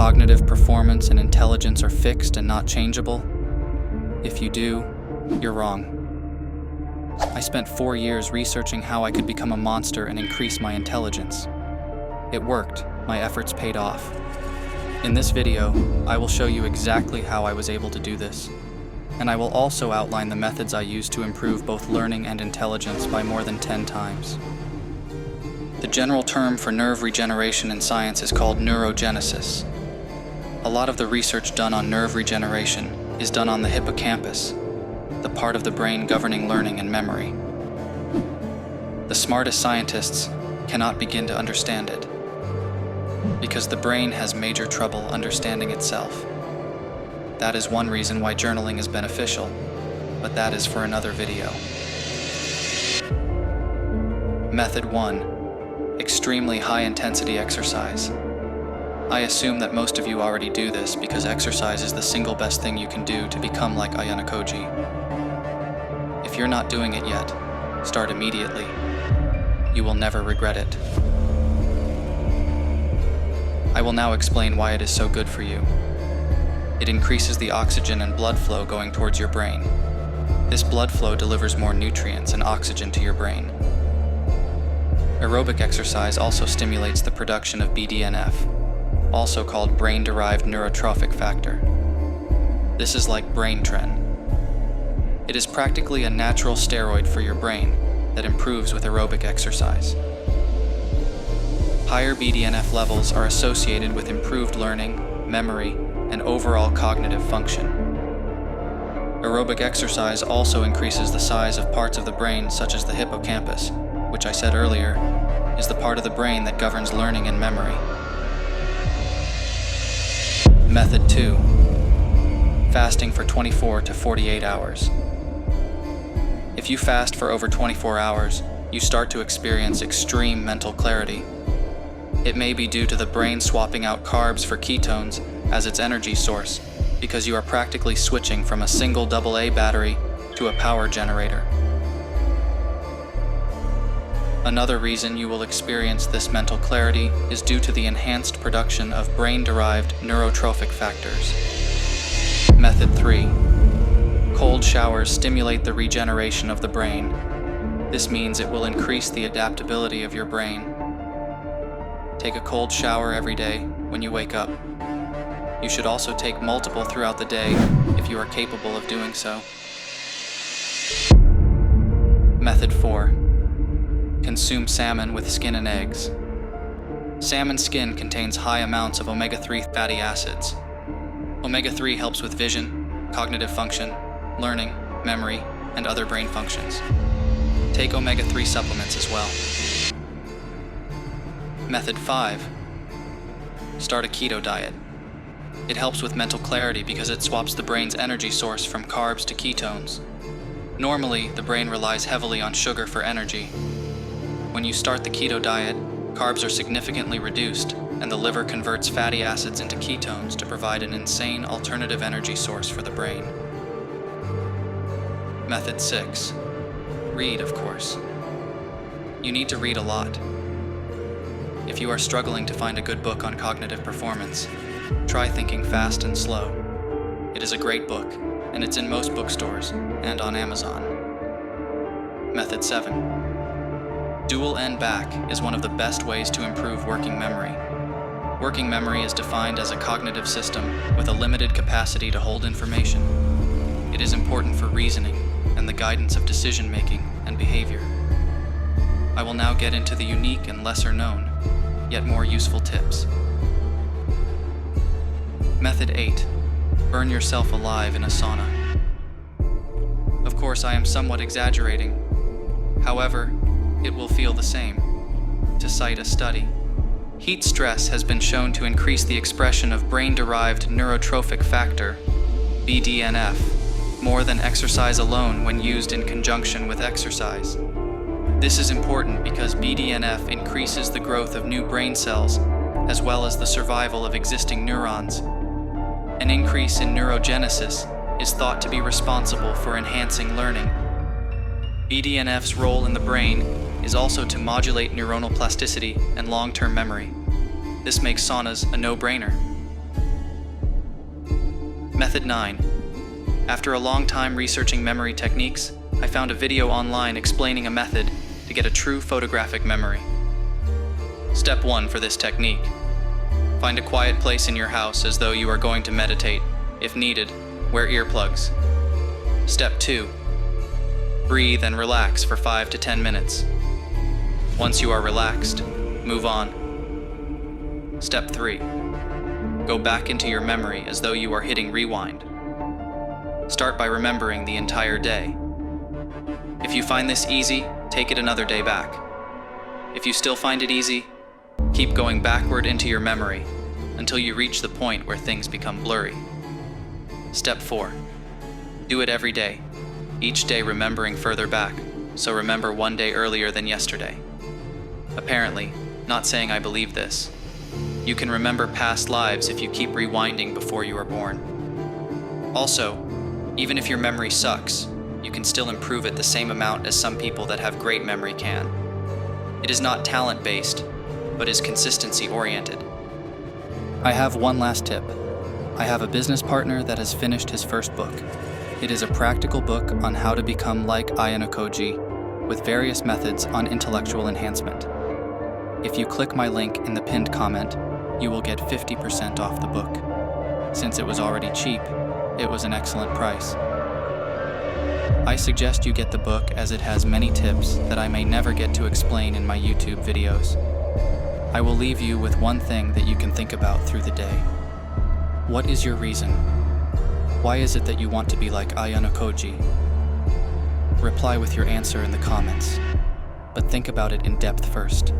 cognitive performance and intelligence are fixed and not changeable? If you do, you're wrong. I spent 4 years researching how I could become a monster and increase my intelligence. It worked. My efforts paid off. In this video, I will show you exactly how I was able to do this, and I will also outline the methods I used to improve both learning and intelligence by more than 10 times. The general term for nerve regeneration in science is called neurogenesis. A lot of the research done on nerve regeneration is done on the hippocampus, the part of the brain governing learning and memory. The smartest scientists cannot begin to understand it, because the brain has major trouble understanding itself. That is one reason why journaling is beneficial, but that is for another video. Method 1. Extremely high-intensity exercise. I assume that most of you already do this because exercise is the single best thing you can do to become like Ayanokoji. If you're not doing it yet, start immediately. You will never regret it. I will now explain why it is so good for you. It increases the oxygen and blood flow going towards your brain. This blood flow delivers more nutrients and oxygen to your brain. Aerobic exercise also stimulates the production of BDNF, also called brain-derived neurotrophic factor. This is like brain tren. It is practically a natural steroid for your brain that improves with aerobic exercise. Higher BDNF levels are associated with improved learning, memory, and overall cognitive function. Aerobic exercise also increases the size of parts of the brain such as the hippocampus, which I said earlier, is the part of the brain that governs learning and memory. Method 2. Fasting for 24 to 48 hours. If you fast for over 24 hours, you start to experience extreme mental clarity. It may be due to the brain swapping out carbs for ketones as its energy source, because you are practically switching from a single AA battery to a power generator. Another reason you will experience this mental clarity is due to the enhanced production of brain-derived neurotrophic factors. Method 3. Cold showers stimulate the regeneration of the brain. This means it will increase the adaptability of your brain. Take a cold shower every day when you wake up. You should also take multiple throughout the day if you are capable of doing so. Method 4. Consume salmon with skin and eggs. Salmon skin contains high amounts of omega-3 fatty acids. Omega-3 helps with vision, cognitive function, learning, memory, and other brain functions. Take omega-3 supplements as well. Method 5. Start a keto diet. It helps with mental clarity because it swaps the brain's energy source from carbs to ketones. Normally, the brain relies heavily on sugar for energy. When you start the keto diet, carbs are significantly reduced, and the liver converts fatty acids into ketones to provide an insane alternative energy source for the brain. Method 6. Read, of course. You need to read a lot. If you are struggling to find a good book on cognitive performance, try Thinking Fast and Slow. It is a great book, and it's in most bookstores and on Amazon. Method 7. Dual End Back is one of the best ways to improve working memory. Working memory is defined as a cognitive system with a limited capacity to hold information. It is important for reasoning and the guidance of decision-making and behavior. I will now get into the unique and lesser-known, yet more useful tips. Method 8. Burn yourself alive in a sauna. Of course, I am somewhat exaggerating. However, it will feel the same. To cite a study, heat stress has been shown to increase the expression of brain-derived neurotrophic factor, BDNF, more than exercise alone when used in conjunction with exercise. This is important because BDNF increases the growth of new brain cells, as well as the survival of existing neurons. An increase in neurogenesis is thought to be responsible for enhancing learning. BDNF's role in the brain is also to modulate neuronal plasticity and long-term memory. This makes saunas a no-brainer. Method 9. After a long time researching memory techniques, I found a video online explaining a method to get a true photographic memory. Step 1 for this technique. Find a quiet place in your house as though you are going to meditate. If needed, wear earplugs. Step 2. Breathe and relax for 5 to 10 minutes. Once you are relaxed, move on. Step 3. Go back into your memory as though you are hitting rewind. Start by remembering the entire day. If you find this easy, take it another day back. If you still find it easy, keep going backward into your memory until you reach the point where things become blurry. Step 4. Do it every day, each day remembering further back, so remember one day earlier than yesterday. Apparently, not saying I believe this, you can remember past lives if you keep rewinding before you are born. Also, even if your memory sucks, you can still improve it the same amount as some people that have great memory can. It is not talent-based, but is consistency-oriented. I have one last tip. I have a business partner that has finished his first book. It is a practical book on how to become like Ayanokoji, with various methods on intellectual enhancement. If you click my link in the pinned comment, you will get 50% off the book. Since it was already cheap, it was an excellent price. I suggest you get the book as it has many tips that I may never get to explain in my YouTube videos. I will leave you with one thing that you can think about through the day. What is your reason? Why is it that you want to be like Ayanokoji? Reply with your answer in the comments, but think about it in depth first.